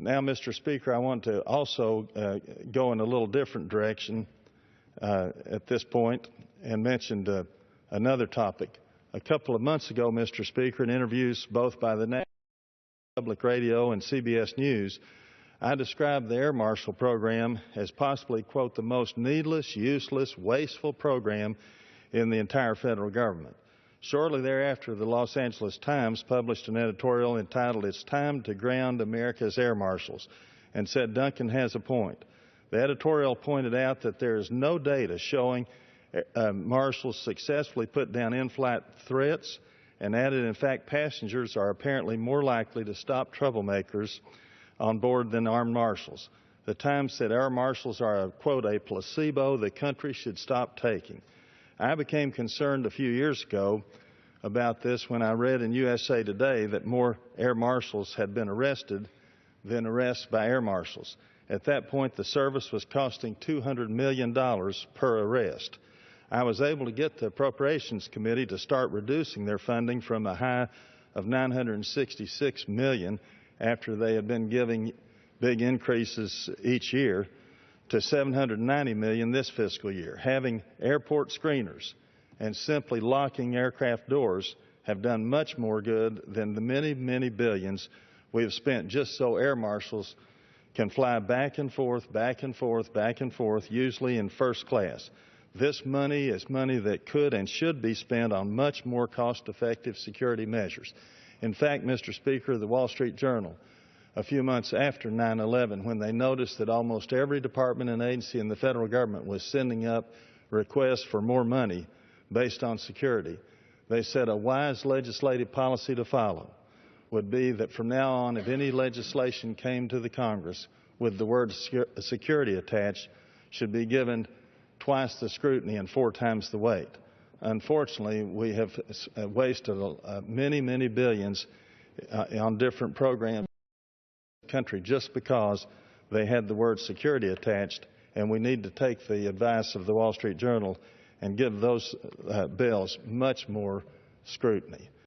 Now, Mr. Speaker, I want to also go in a little different direction at this point and mentioned another topic. A couple of months ago, Mr. Speaker, in interviews both by the National Public Radio and CBS News, I described the Air Marshal program as possibly, quote, the most needless, useless, wasteful program in the entire federal government. Shortly thereafter, the Los Angeles Times published an editorial entitled, "It's Time to Ground America's Air Marshals," and said Duncan has a point. The editorial pointed out that there is no data showing marshals successfully put down in-flight threats, and added, in fact, passengers are apparently more likely to stop troublemakers on board than armed marshals. The Times said air marshals are, quote, a placebo the country should stop taking. I became concerned a few years ago about this when I read in USA Today that more air marshals had been arrested than arrests by air marshals. At that point, the service was costing $200 million per arrest. I was able to get the Appropriations Committee to start reducing their funding from a high of $966 million after they had been giving big increases each year to $790 million this fiscal year. Having airport screeners and simply locking aircraft doors have done much more good than the many, many billions we have spent just so air marshals can fly back and forth, back and forth, back and forth, usually in first class. This money is money that could and should be spent on much more cost-effective security measures. In fact, Mr. Speaker, the Wall Street Journal, a few months after 9/11, when they noticed that almost every department and agency in the federal government was sending up requests for more money based on security, they said a wise legislative policy to follow would be that from now on, if any legislation came to the Congress with the word security attached, should be given twice the scrutiny and 4 times the weight. Unfortunately, we have wasted many, many billions on different programs in the country just because they had the word security attached, and we need to take the advice of the Wall Street Journal and give those bills much more scrutiny.